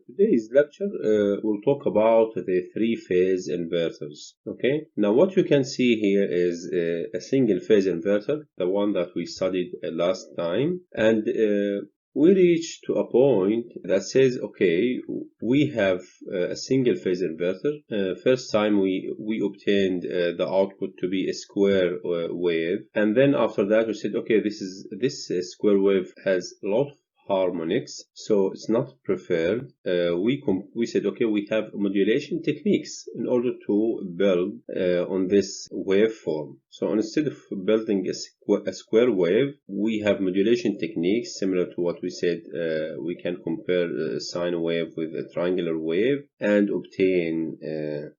Today's lecture will talk about the three-phase inverters. Okay, now what you can see here is a single-phase inverter, the one that we studied last time, and we reached to a point that says, okay, we have a single-phase inverter. First time we obtained the output to be a square wave, and then after that we said, okay, this square wave has a lot of harmonics, so it's not preferred. We said, okay, we have modulation techniques in order to build on this waveform. So instead of building a square wave, we have modulation techniques similar to what we said. We can compare a sine wave with a triangular wave and obtain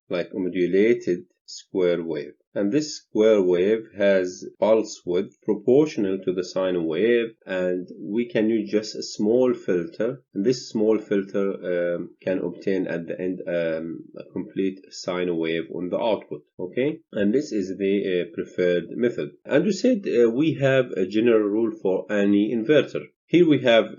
like a modulated square wave. And this square wave has pulse width proportional to the sine wave, and we can use just a small filter, and this small filter can obtain at the end a complete sine wave on the output. Okay, and this is the preferred method. And we said we have a general rule for any inverter. Here we have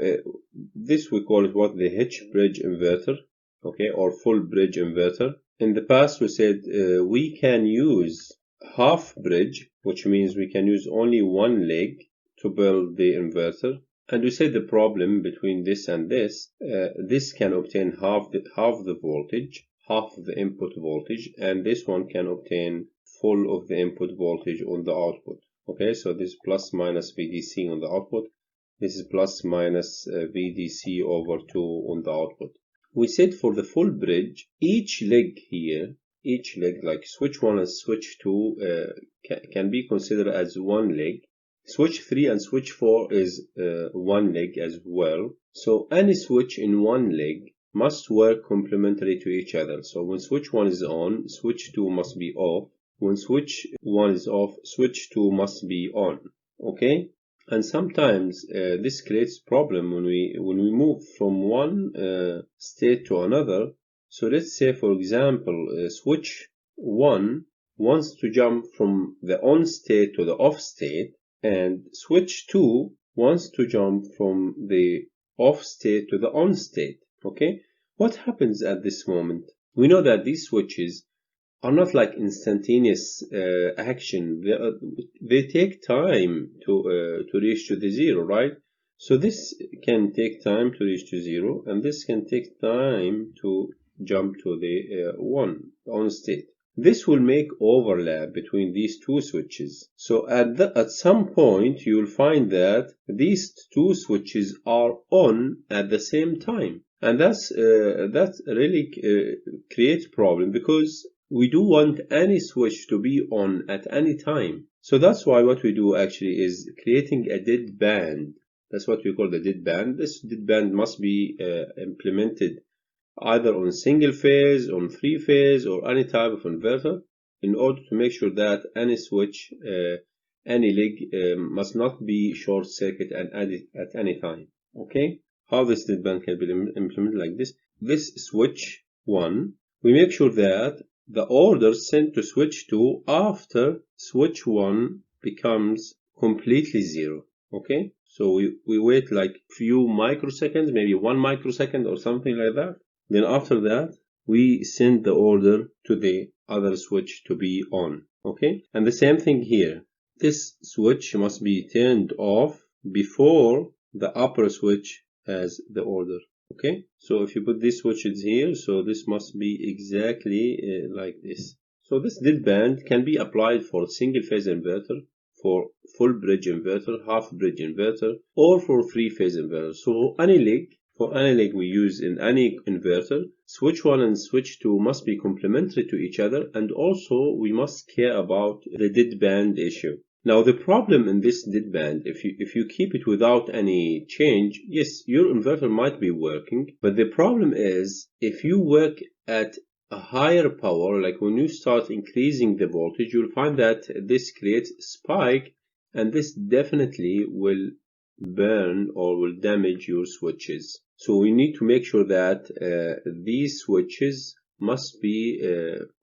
this, we call it what, the H bridge inverter, okay, or full bridge inverter. In the past we said we can use half bridge, which means we can use only one leg to build the inverter. And we said the problem between this and this can obtain half the voltage, half of the input voltage, and this one can obtain full of the input voltage on the output. Okay, so this is plus minus VDC on the output. This is plus minus VDC over 2 on the output. We said for the full bridge, each leg here, like switch 1 and switch 2 can be considered as one leg. Switch 3 and switch 4 is one leg as well. So any switch in one leg must work complementary to each other. So when switch 1 is on, switch 2 must be off. When switch 1 is off, switch 2 must be on. Okay? And sometimes this creates problem when we move from one state to another. So let's say, for example, switch 1 wants to jump from the on state to the off state, and switch 2 wants to jump from the off state to the on state. Okay, what happens at this moment? We know that these switches are not like instantaneous action. They take time to reach to the zero, right? So this can take time to reach to zero, and this can take time to jump to the on state. This will make overlap between these two switches. So at some point you will find that these two switches are on at the same time, and that really creates problem, because we do want any switch to be on at any time. So that's why what we do actually is creating a dead band. That's what we call the dead band. This dead band must be implemented either on single phase, on three phase, or any type of inverter, in order to make sure that any switch, any leg must not be short circuit at any time. Okay, how this dead band can be implemented like this. This switch 1, we make sure that the order sent to switch 2 after switch 1 becomes completely zero. Okay, so we wait like few microseconds, maybe 1 microsecond or something like that. Then after that, we send the order to the other switch to be on. Okay, and the same thing here. This switch must be turned off before the upper switch has the order. Okay, so if you put these switches here, so this must be exactly like this. So this dead band can be applied for single phase inverter, for full bridge inverter, half bridge inverter, or for three phase inverter. So for any leg we use in any inverter, switch 1 and switch 2 must be complementary to each other, and also we must care about the dead band issue. Now the problem in this dead band, if you keep it without any change, yes, your inverter might be working, but the problem is if you work at a higher power, like when you start increasing the voltage, you'll find that this creates a spike, and this definitely will burn or will damage your switches. So we need to make sure that these switches must be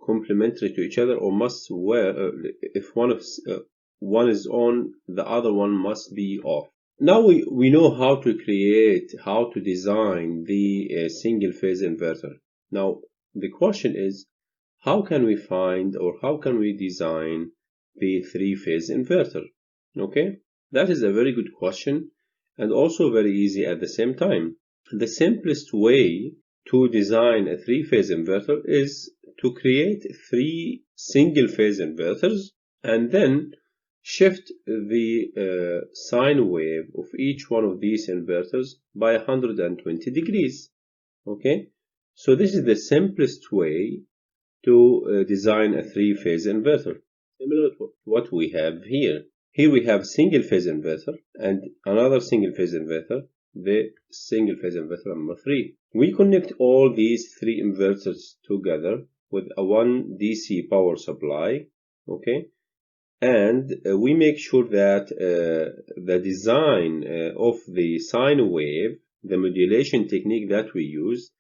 complementary to each other, or must work. If one is on, the other one must be off. now we know how to create, how to design the single phase inverter. Now the question is, how can we find or how can we design the three-phase inverter? Okay, that is a very good question and also very easy at the same time. The simplest way to design a three-phase inverter is to create three single-phase inverters and then shift the sine wave of each one of these inverters by 120 degrees. Okay, so this is the simplest way to design a three-phase inverter, similar to what we have here. Here we have single-phase inverter and another single-phase inverter, the single-phase inverter number 3. We connect all these three inverters together with a 1 DC power supply, okay, and we make sure that the design of the sine wave, the modulation technique that we use,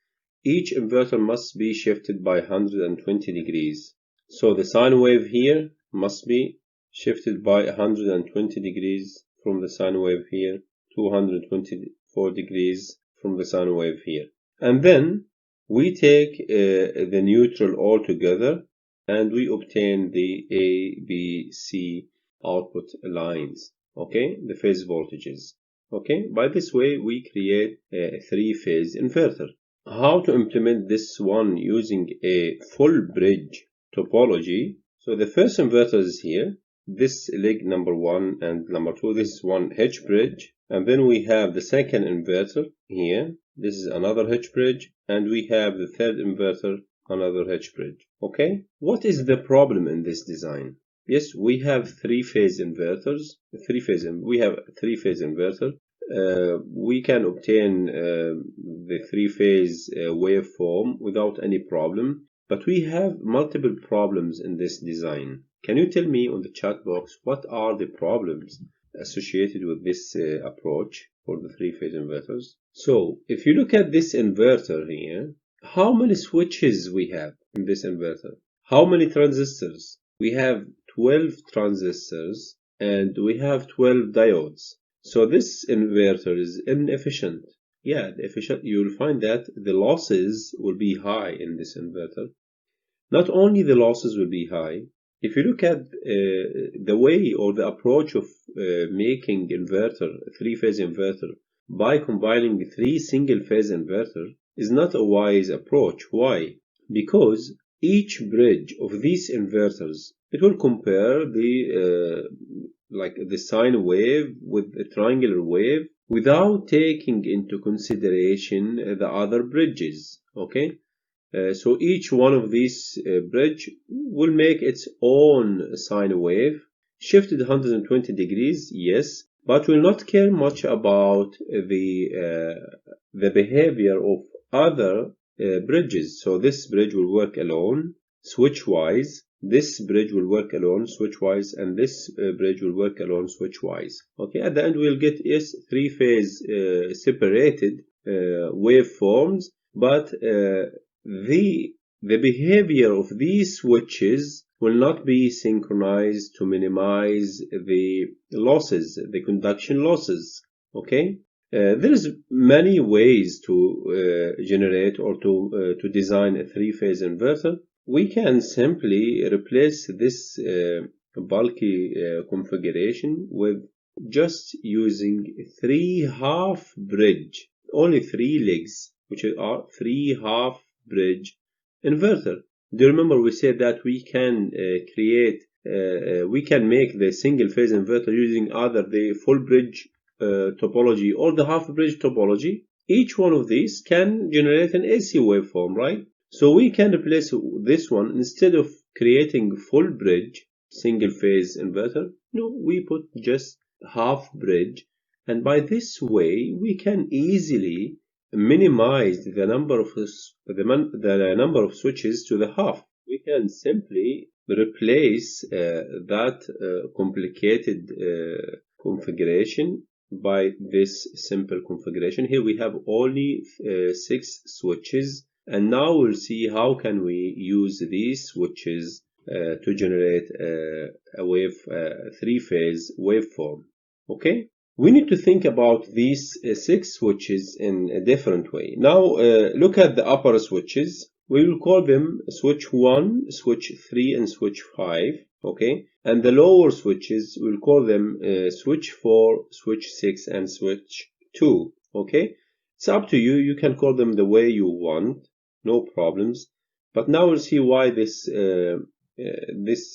each inverter must be shifted by 120 degrees. So the sine wave here must be shifted by 120 degrees from the sine wave here to 124 degrees from the sine wave here. And then we take the neutral all together and we obtain the A, B, C output lines, okay, the phase voltages. Okay, by this way we create a three-phase inverter. How to implement this one using a full bridge topology? So the first inverter is here, this leg number 1 and number 2, this is one H bridge, and then we have the second inverter here, this is another H bridge, and we have the third inverter, another H bridge. Okay, what is the problem in this design? Yes, we have three-phase inverters, we have a three-phase inverter. We can obtain the three-phase waveform without any problem, but we have multiple problems in this design. Can you tell me on the chat box what are the problems associated with this approach for the three-phase inverters? So if you look at this inverter here, how many switches we have in this inverter? How many transistors? We have 12 transistors and we have 12 diodes. So this inverter is inefficient. Yeah, you'll find that the losses will be high in this inverter. Not only the losses will be high, if you look at the way or the approach of making inverter, three-phase inverter, by combining three single-phase inverter is not a wise approach. Why? Because each bridge of these inverters, it will compare the sine wave with the triangular wave without taking into consideration the other bridges. Okay, so each one of these bridge will make its own sine wave, shifted 120 degrees, yes, but will not care much about the behavior of other bridges. So this bridge will work alone switch-wise, this bridge will work alone switch-wise, and this bridge will work alone switch-wise. Okay, at the end we'll get three-phase separated waveforms, but the behavior of these switches will not be synchronized to minimize the losses, the conduction losses. Okay, there's many ways to generate or to design a three-phase inverter. We can simply replace this bulky configuration with just using three half bridge, only three legs, which are three half bridge inverter. Do you remember we said that we can we can make the single phase inverter using either the full bridge topology or the half bridge topology? Each one of these can generate an AC waveform, right? So we can replace this one, instead of creating full bridge single phase inverter, no, we put just half bridge, and by this way we can easily minimize the number of switches to the half. We can simply replace that complicated configuration by this simple configuration. Here we have only 6 switches, and now we'll see how can we use these switches to generate a three-phase waveform. Okay, we need to think about these 6 switches in a different way. Now look at the upper switches. We will call them switch 1, switch 3, and switch 5. Okay, and the lower switches we'll call them switch 4, switch 6, and switch 2. Okay, it's up to you. You can call them the way you want, no problems. But now we'll see why this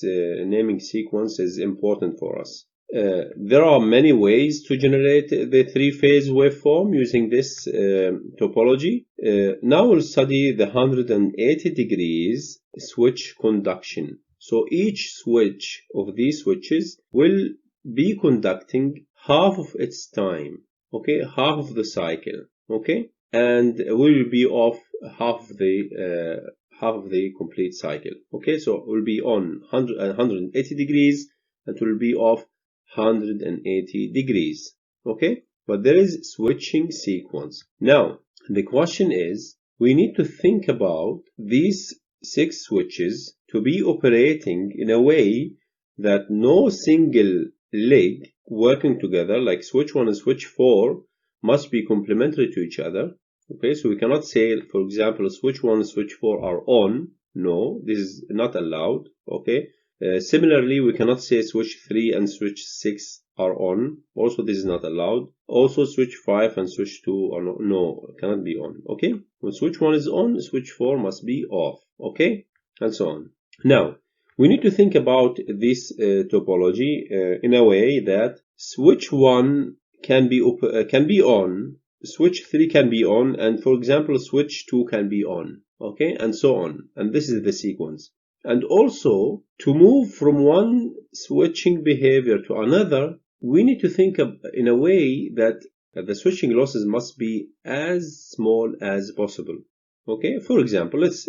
naming sequence is important for us. There are many ways to generate the 3-phase waveform using this topology. Now we'll study the 180 degrees switch conduction. So each switch of these switches will be conducting half of its time, okay, half of the cycle, okay, and will be off half of the complete cycle. Okay, so it will be on 180 degrees and it will be off 180 degrees. Okay, but there is switching sequence. Now the question is, we need to think about these 6 switches to be operating in a way that no single leg working together, like switch 1 and switch 4, must be complementary to each other. Okay, so we cannot say, for example, switch 1 and switch 4 are on. No, this is not allowed. Okay, similarly, we cannot say switch 3 and switch 6 are on. Also, this is not allowed. Also, switch 5 and switch 2 are not, no, cannot be on. Okay, when switch 1 is on, switch 4 must be off. Okay, and so on. Now, we need to think about this topology in a way that switch 1 can be on, switch 3 can be on, and for example, switch 2 can be on. Okay, and so on. And this is the sequence. And also, to move from one switching behavior to another, we need to think in a way that the switching losses must be as small as possible. Okay, for example, let's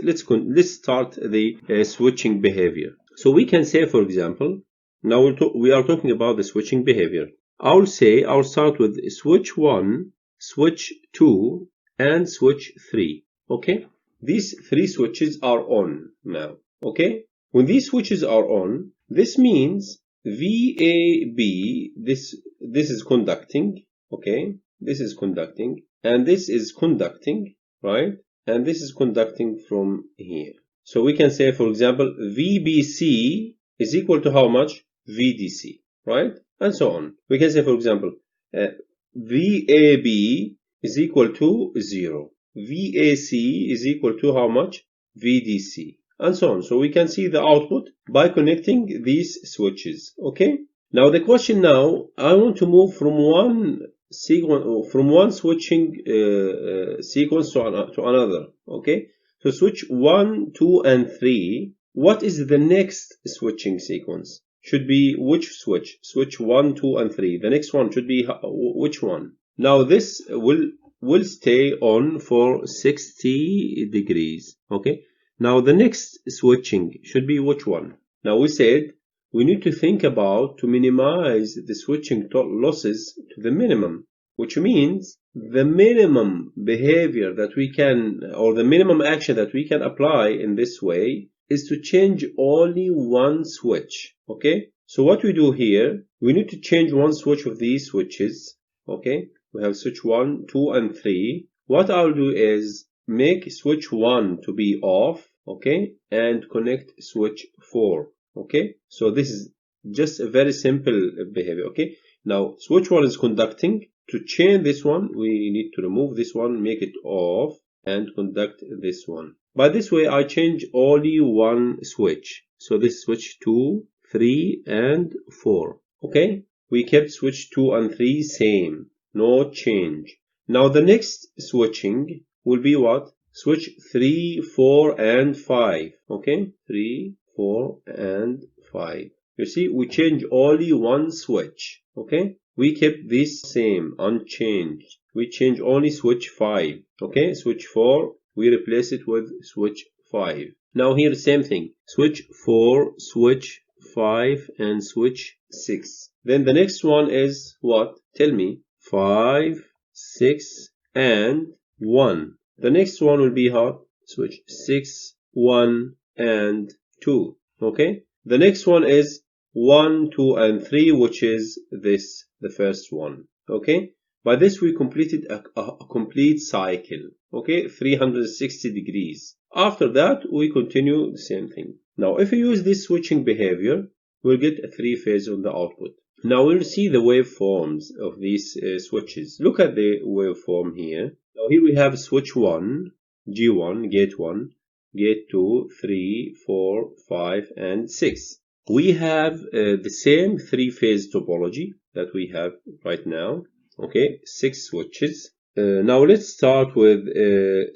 start the switching behavior. So we can say, for example, now we are talking about the switching behavior. I'll start with switch 1, switch 2, and switch 3. Okay, these 3 switches are on now. Okay, when these switches are on, this means VAB, this is conducting. Okay, this is conducting, and this is conducting, right? And this is conducting from here. So we can say, for example, VBC is equal to how much? VDC, right? And so on. We can say, for example, VAB is equal to 0. VAC is equal to how much? VDC. And so on. So we can see the output by connecting these switches. Okay. Now the question now, I want to move from one switching sequence to another. Okay. So switch 1, 2, and 3. What is the next switching sequence? Should be which switch? Switch 1, 2, and 3. The next one should be which one? Now this will stay on for 60 degrees. Okay. Now the next switching should be which one? Now we said we need to think about to minimize the switching losses to the minimum, which means the minimum behavior that we can, or the minimum action that we can apply in this way is to change only one switch. Okay, so what we do here, we need to change one switch of these switches. Okay, we have switch 1, 2, and 3. What I'll do is make switch 1 to be off, okay, and connect switch 4. Okay, so this is just a very simple behavior. Okay, now switch 1 is conducting. To change this one, we need to remove this one, make it off, and conduct this one. By this way, I change only one switch. So this switch 2, 3, and 4. Okay, we kept switch 2 and 3 same, no change. Now the next switching will be what? Switch 3, 4, and 5. Okay, 3, 4, and 5. You see, we change only one switch. Okay, we kept this same, unchanged. We change only switch 5. Okay, switch 4, we replace it with switch 5. Now here, same thing. Switch 4, switch 5, and switch 6. Then the next one is what? Tell me. 5, 6, and 1. The next one will be how? Switch 6, 1, and 2. Okay? The next one is 1, 2, and 3, which is this, the first one. Okay, by this we completed a complete cycle. Okay, 360 degrees. After that we continue the same thing. Now if we use this switching behavior, we'll get a three-phase on the output. Now we'll see the waveforms of these switches. Look at the waveform here. Now here we have switch 1, G1, gate 1, gate 2, 3, 4, 5, and 6. We have the same three-phase topology that we have right now. Okay, 6 switches. Now let's start with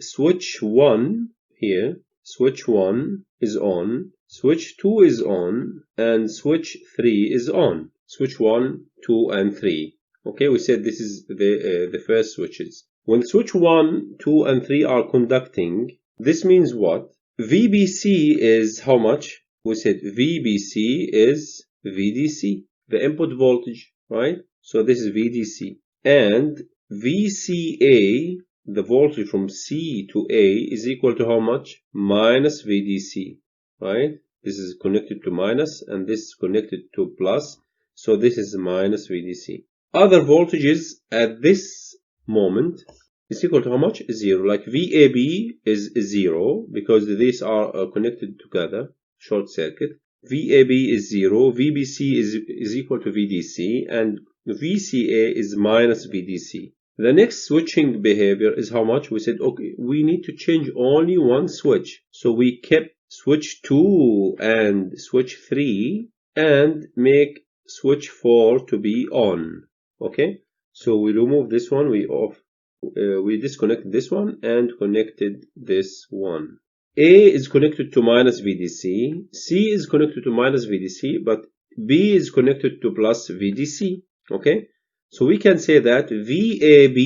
switch 1 here. Switch 1 is on, switch 2 is on, and switch 3 is on. Switch 1, 2, and 3. Okay, we said this is the first switches. When switch 1, 2, and 3 are conducting, this means what? VBC is how much? We said VBC is VDC, the input voltage, right? So this is VDC. And VCA, the voltage from C to A, is equal to how much? Minus VDC, right? This is connected to minus, and this is connected to plus. So this is minus VDC. Other voltages at this moment is equal to how much? 0. Like VAB is 0 because these are connected together, short circuit. VAB is 0, VBC is equal to VDC, and VCA is minus VDC. The next switching behavior is how much? We said, okay, we need to change only one switch. So we kept switch 2 and switch 3 and make switch 4 to be on. Okay, so we remove this one, we disconnected this one and connected this one. A is connected to minus VDC, C is connected to minus VDC, but B is connected to plus VDC. Okay, so we can say that VAB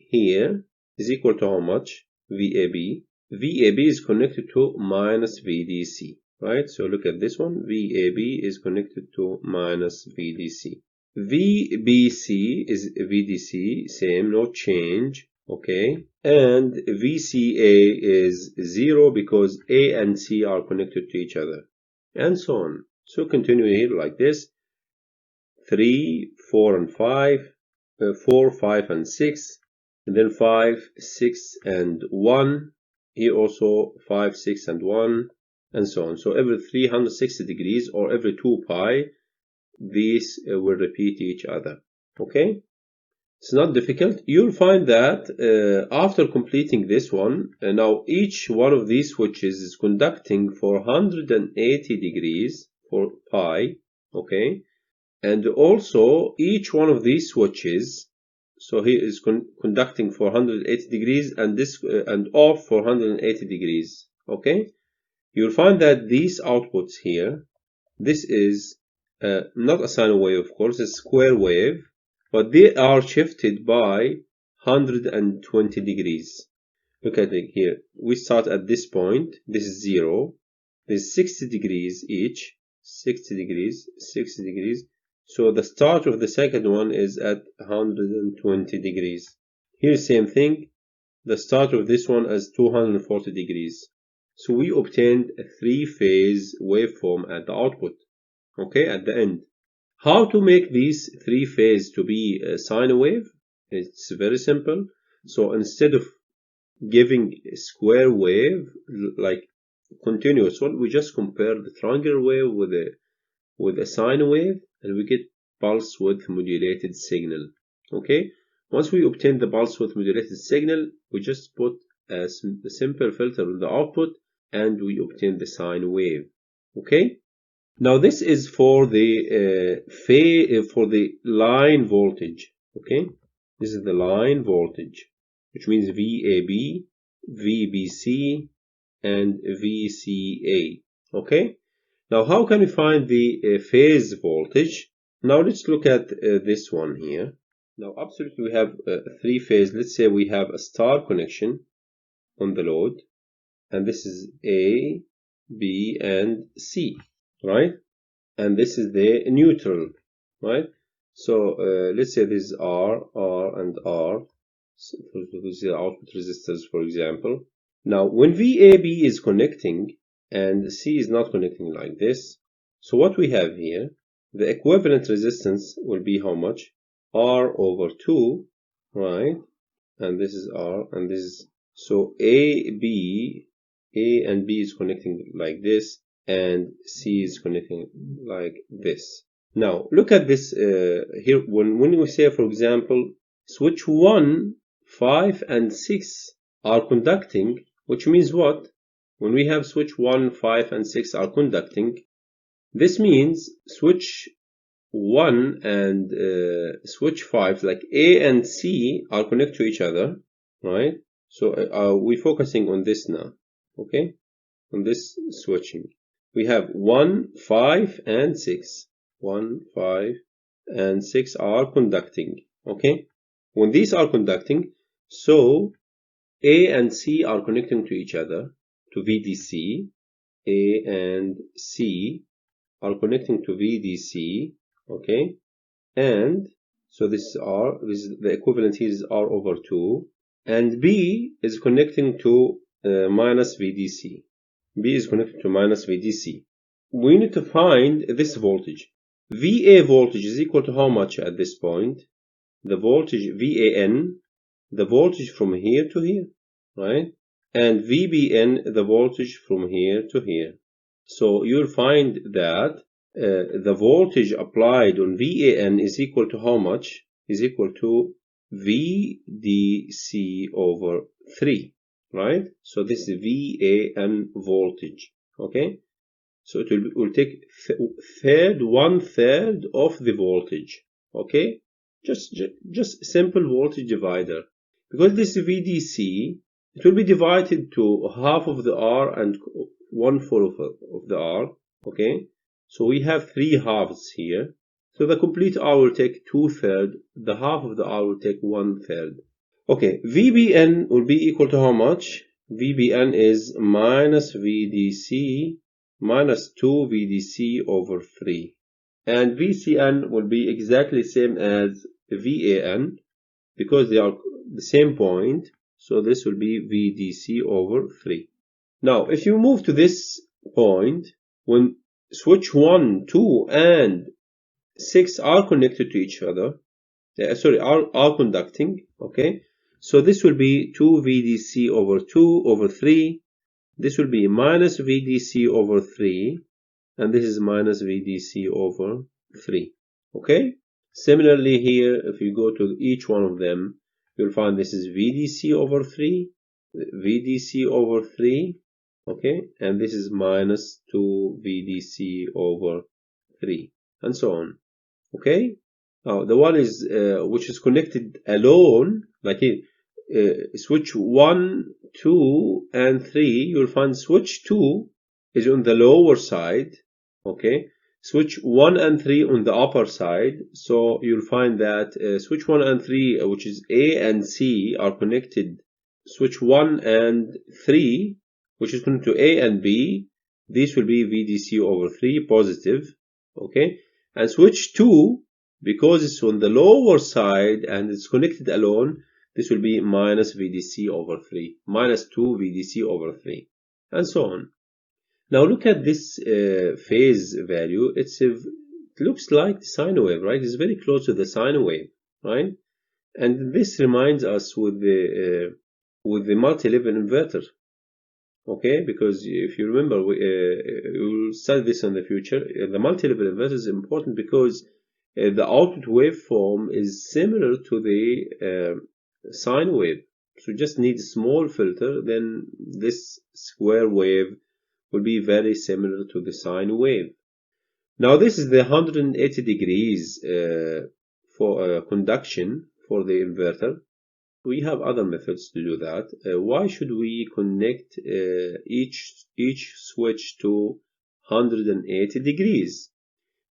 here is equal to how much? VAB. VAB is connected to minus VDC, right? So look at this one. VAB is connected to minus VDC. VBC is VDC, same, no change. Okay, and VCA is 0 because A and C are connected to each other, and so on. So continue here like this. 3, 4, and 5, 4, 5, and 6, and then 5, 6, and 1. Here also 5, 6, and 1, and so on. So every 360 degrees or every 2 pi, these will repeat each other. Okay, it's not difficult. You'll find that after completing this one, now each one of these switches is conducting for 180 degrees for pi. Okay, and also each one of these switches, so here is conducting for 180 degrees and this and off for 180 degrees. Okay, you'll find that these outputs here, this is not a sine wave, of course, it's a square wave, but they are shifted by 120 degrees. Look at it here. We start at this point. This is 0. There's 60 degrees each. 60 degrees, 60 degrees. So the start of the second one is at 120 degrees. Here, same thing. The start of this one is 240 degrees. So we obtained a three-phase waveform at the output. Okay, at the end. How to make these three-phase to be a sine wave? It's very simple. So instead of giving a square wave like continuous one, we just compare the triangular wave with a sine wave, and we get pulse width modulated signal. Okay, once we obtain the pulse width modulated signal, we just put a simple filter on the output and we obtain the sine wave. Okay, now this is for the line voltage. Okay, this is the line voltage, which means VAB, VBC, and VCA. Okay, now how can we find the phase voltage? Now let's look at this one here. Now absolutely we have three phase. Let's say we have a star connection on the load, and this is A, B, and C, right? And this is the neutral, right? So let's say this is R, and R. So this is the output resistors, for example. Now when VAB is connecting and C is not connecting like this, so what we have here, the equivalent resistance will be how much? R over 2, right? And this is R, and this is, so A and B is connecting like this, and C is connecting like this. Now look at this here. When we say, for example, switch 1, 5, and 6 are conducting, which means what? When we have switch 1, 5, and 6 are conducting, this means switch 1 and switch 5, like A and C, are connected to each other, right? So we're focusing on this now, okay? On this switching. We have 1, 5, and 6. 1, 5, and 6 are conducting, okay? When these are conducting, so A and C are connecting to each other, to VDC. A and C are connecting to VDC, okay? And so this is R, this is the equivalent here is R over 2, and B is connecting to minus VDC. B is connected to minus VDC. We need to find this voltage. VA voltage is equal to how much at this point? The voltage VAN, the voltage from here to here, right? And VBN, the voltage from here to here. So you'll find that the voltage applied on VAN is equal to how much? Is equal to VDC over 3, right? So this is VAN voltage, okay? So it will take 1/3 of the voltage, okay? Just simple voltage divider. Because this is VDC, it will be divided to half of the R and 1/4 of the R, okay? So we have 3 halves here. So the complete R will take 2/3, the half of the R will take 1/3. Okay, VBN will be equal to how much? VBN is minus VDC minus 2 VDC over 3. And VCN will be exactly the same as VAN because they are the same point. So this will be VDC over 3. Now, if you move to this point, when switch 1, 2, and 6 are connected to each other, are conducting, okay? So this will be 2 VDC over 2 over 3. This will be minus VDC over 3, and this is minus VDC over 3, okay? Similarly here, if you go to each one of them, you'll find this is VDC over 3, VDC over 3, okay? And this is minus 2 VDC over 3, and so on, okay? Now, the one is which is connected alone, like here, switch 1, 2, and 3, you'll find switch 2 is on the lower side, okay? Switch 1 and 3 on the upper side. So you'll find that switch 1 and 3, which is A and C, are connected. Switch 1 and 3, which is connected to A and B, this will be VDC over 3 positive, okay? And switch 2, because it's on the lower side and it's connected alone, this will be minus VDC over 3, minus 2 VDC over 3, and so on. Now look at this phase value. It looks like the sine wave, right? It's very close to the sine wave, right? And this reminds us with the multi-level inverter, okay? Because if you remember, we will study this in the future. The multi-level inverter is important because the output waveform is similar to the sine wave. So you just need a small filter, then this square wave will be very similar to the sine wave. Now this is the 180 degrees for conduction for the inverter. We have other methods to do that. Why should we connect each switch to 180 degrees?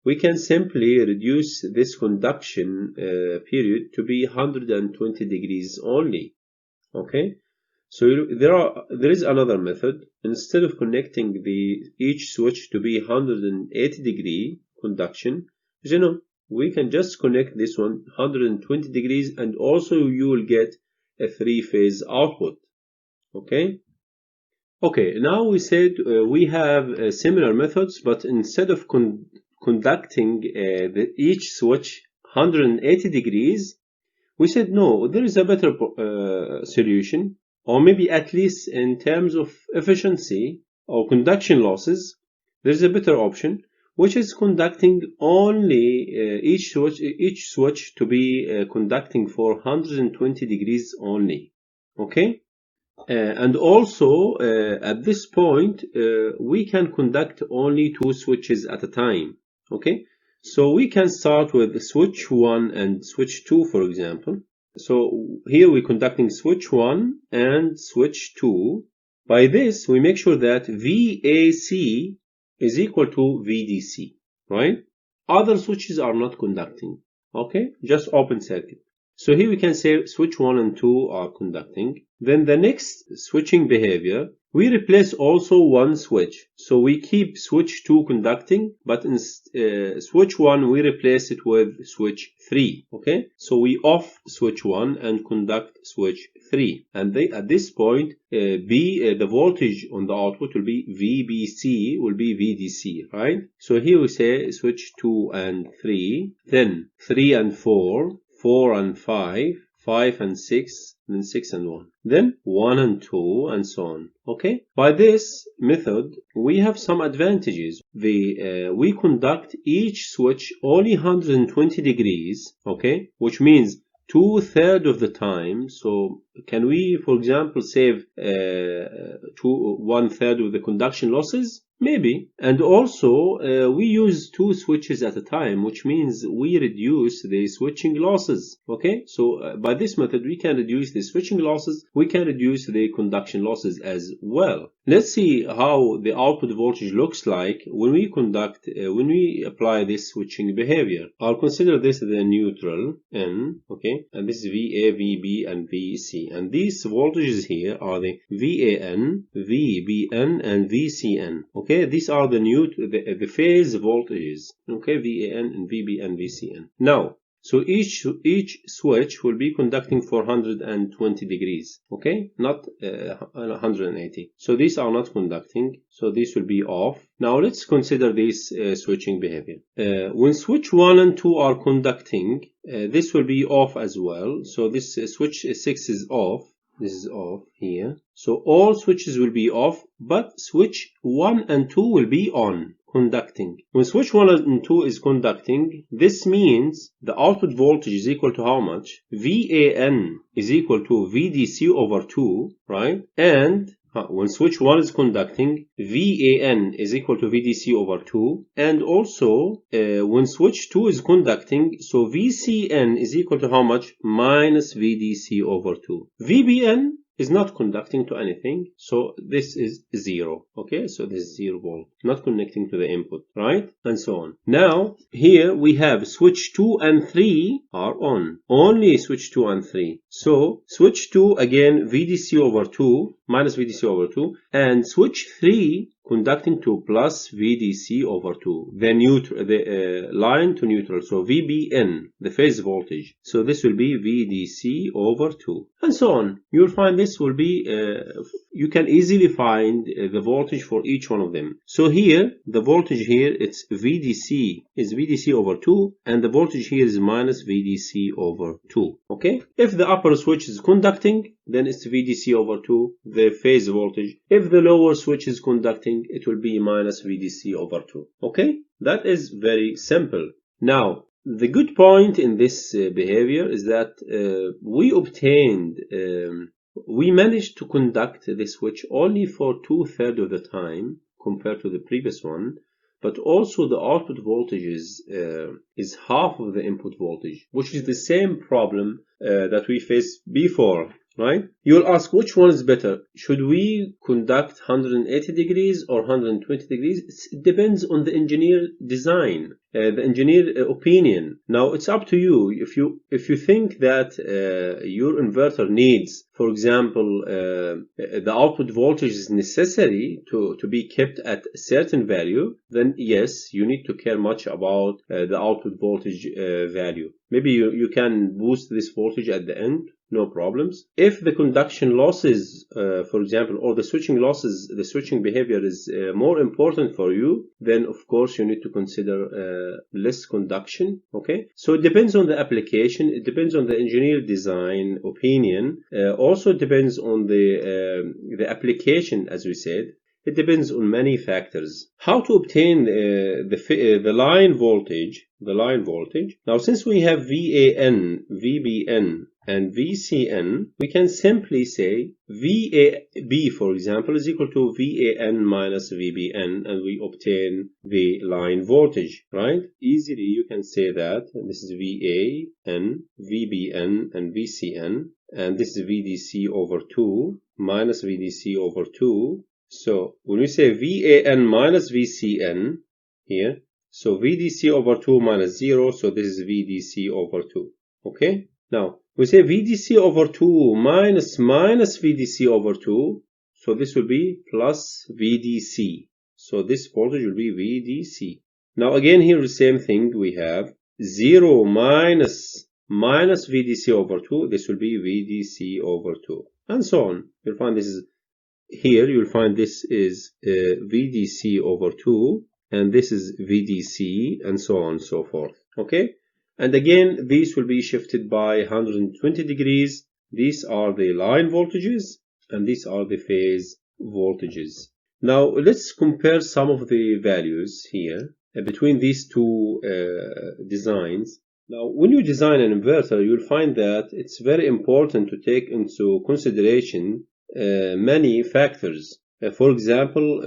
We can simply reduce this conduction period to be 120 degrees only, okay? So there is another method. Instead of connecting each switch to be 180 degree conduction, we can just connect this one 120 degrees, and also you will get a 3-phase output, okay? Okay, now we said we have similar methods, but instead of conducting each switch 180 degrees, we said no, there is a better solution, or maybe at least in terms of efficiency or conduction losses, there's a better option, which is conducting only each switch to be conducting for 120 degrees only. Okay, and also at this point we can conduct only 2 switches at a time. Okay, so we can start with switch 1 and switch 2, for example. So here we're conducting switch 1 and switch 2. By this we make sure that VAC is equal to VDC, right? Other switches are not conducting. Okay, just open circuit. So here we can say switch 1 and 2 are conducting. Then the next switching behavior, we replace also one switch. So we keep switch 2 conducting, but in switch 1 we replace it with switch 3. Okay, so we off switch 1 and conduct switch 3. And at this point, the voltage on the output will be VBC, will be VDC, right? So here we say switch 2 and 3, then 3 and 4, 4 and 5, 5 and 6, then 6 and 1, then 1 and 2, and so on. Okay, by this method we have some advantages. We conduct each switch only 120 degrees, okay, which means 2/3 of the time. So can we, for example, save 1/3 of the conduction losses? Maybe. And also we use 2 switches at a time, which means we reduce the switching losses. Okay, so by this method we can reduce the switching losses, we can reduce the conduction losses as well. Let's see how the output voltage looks like when we apply this switching behavior. I'll consider this the neutral N, okay, and this is VA, VB, and VC, and these voltages here are the VAN, VBN, and VCN. Okay, these are the phase voltages. Okay, VAN and VBN, VCN. Now, so each switch will be conducting for 120 degrees. Okay, not 180. So these are not conducting. So this will be off. Now let's consider this switching behavior. When switch 1 and 2 are conducting, this will be off as well. So this switch 6 is off. This is off here. So all switches will be off, but switch 1 and 2 will be on, conducting. When switch 1 and 2 is conducting, this means the output voltage is equal to how much? VAN is equal to VDC over 2, right? And when switch 1 is conducting, VAN is equal to VDC over 2. And also, when switch 2 is conducting, so VCN is equal to how much? Minus VDC over 2. VBN is not conducting to anything, so this is 0. Okay, so this is 0 volt, not connecting to the input, right? And so on. Now here we have switch 2 and 3 are on, only switch 2 and 3. So switch 2 again VDC over 2 minus VDC over 2, and switch 3 conducting to plus VDC over 2, the line to neutral, so VBN, the phase voltage. So this will be VDC over 2, and so on. You'll find this will be, you can easily find the voltage for each one of them. So here, the voltage here, it's VDC, is VDC over 2, and the voltage here is minus VDC over 2. Okay? If the upper switch is conducting, then it's VDC over 2, the phase voltage. If the lower switch is conducting, it will be minus VDC over 2. Okay? That is very simple. Now, the good point in this behavior is that we managed to conduct the switch only for 2/3 of the time compared to the previous one, but also the output voltage is half of the input voltage, which is the same problem that we faced before. Right? You'll ask which one is better. Should we conduct 180 degrees or 120 degrees? It depends on the engineer design, the engineer opinion. Now it's up to you. If you think that your inverter needs, for example, the output voltage is necessary to be kept at a certain value, then yes, you need to care much about the output voltage value. Maybe you can boost this voltage at the end no problems. If the conduction losses, for example, or the switching losses, the switching behavior is more important for you, then of course you need to consider less conduction. Okay, so it depends on the application, it depends on the engineer design opinion, also depends on the application, as we said. It depends on many factors. How to obtain the line voltage? The line voltage. Now, since we have VAN, VBN, and VCN, we can simply say VAB, for example, is equal to VAN minus VBN, and we obtain the line voltage, right? Easily, you can say that this is VAN, VBN, and VCN, and this is VDC over 2 minus VDC over 2. So when we say VAN minus VCN here, so VDC over 2 minus 0, so this is VDC over 2. Okay? Now, we say VDC over 2 minus VDC over 2, so this will be plus VDC. So this voltage will be VDC. Now again here the same thing, we have 0 minus VDC over 2, this will be VDC over 2, and so on. You'll find this is here, you'll find this is VDC over 2, and this is VDC, and so on and so forth. Okay? And again, these will be shifted by 120 degrees. These are the line voltages, and these are the phase voltages. Now, let's compare some of the values here between these two designs. Now, when you design an inverter, you'll find that it's very important to take into consideration many factors. For example,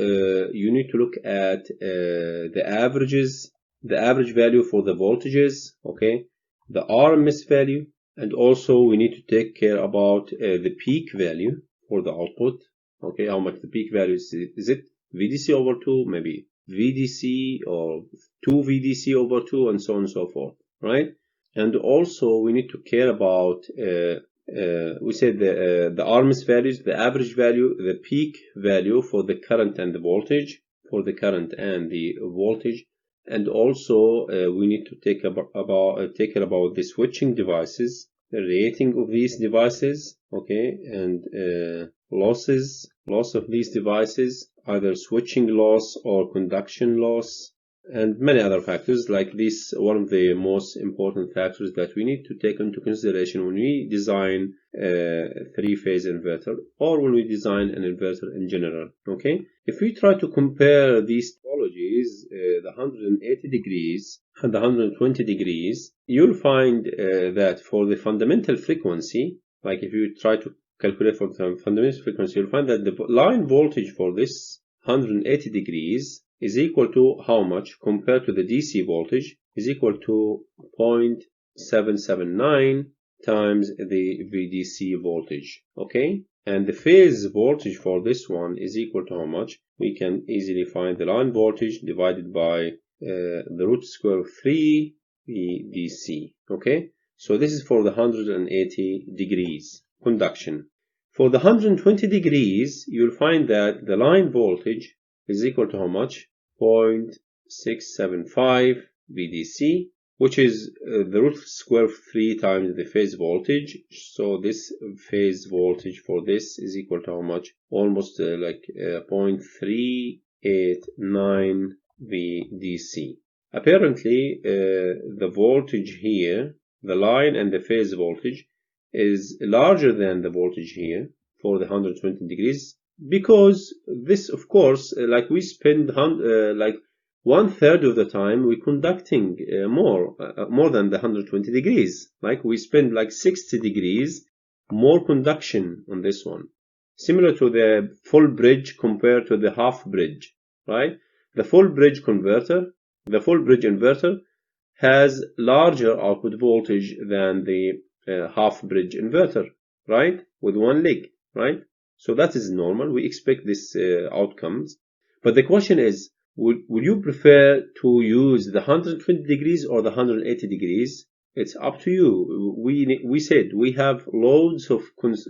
you need to look at the averages, the average value for the voltages, okay, the RMS value, and also we need to take care about the peak value for the output. Okay, how much the peak value is it VDC over 2, maybe VDC or 2 VDC over 2, and so on and so forth, right? And also we need to care about we said the RMS values, the average value, the peak value for the current and the voltage, and also we need to take care about the switching devices, the rating of these devices, okay, and loss of these devices, either switching loss or conduction loss, and many other factors like this. One of the most important factors that we need to take into consideration when we design a three-phase inverter, or when we design an inverter in general. Okay, if we try to compare these topologies, the 180 degrees and the 120 degrees, you'll find that for the fundamental frequency, like if you try to calculate for the fundamental frequency, you'll find that the line voltage for this 180 degrees is equal to how much compared to the DC voltage, is equal to 0.779 times the VDC voltage. Okay, and the phase voltage for this one is equal to how much? We can easily find the line voltage divided by the root square of 3 VDC. Okay, so this is for the 180 degrees conduction. For the 120 degrees, you'll find that the line voltage is equal to how much? 0.675 VDC, which is the root square of 3 times the phase voltage. So this phase voltage for this is equal to how much? Almost like 0.389 VDC. Apparently, the voltage here, the line and the phase voltage, is larger than the voltage here for the 120 degrees, because this, of course, like we spend like 1/3 of the time we're conducting more than the 120 degrees. Like we spend like 60 degrees more conduction on this one, similar to the full bridge compared to the half bridge, right? The full bridge inverter has larger output voltage than the half bridge inverter, right? With one leg, right? So that is normal. We expect this outcomes. But the question is, would you prefer to use the 120 degrees or the 180 degrees? It's up to you. We said we have loads of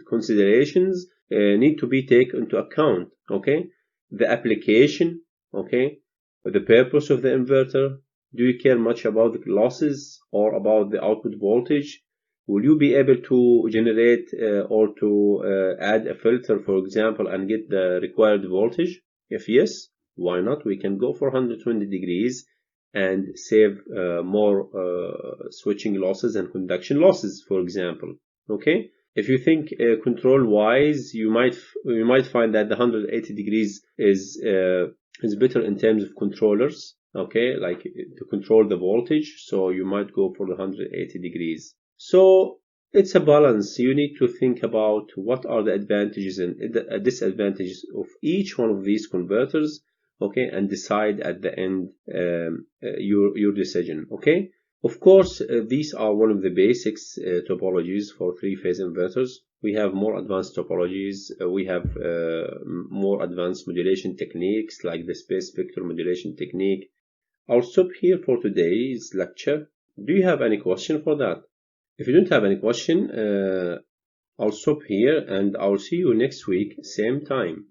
considerations need to be taken into account. Okay, the application. Okay, the purpose of the inverter. Do you care much about the losses or about the output voltage? Will you be able to generate or to add a filter, for example, and get the required voltage? If yes, why not? We can go for 120 degrees and save more switching losses and conduction losses, for example. Okay. If you think control wise, you might find that the 180 degrees is better in terms of controllers. Okay, like to control the voltage, so you might go for the 180 degrees. So it's a balance. You need to think about what are the advantages and the disadvantages of each one of these converters, okay, and decide at the end your decision. Okay. Of course, these are one of the basics topologies for three-phase inverters. We have more advanced topologies. We have more advanced modulation techniques like the space vector modulation technique. I'll stop here for today's lecture. Do you have any question for that? If you don't have any question, I'll stop here and I'll see you next week, same time.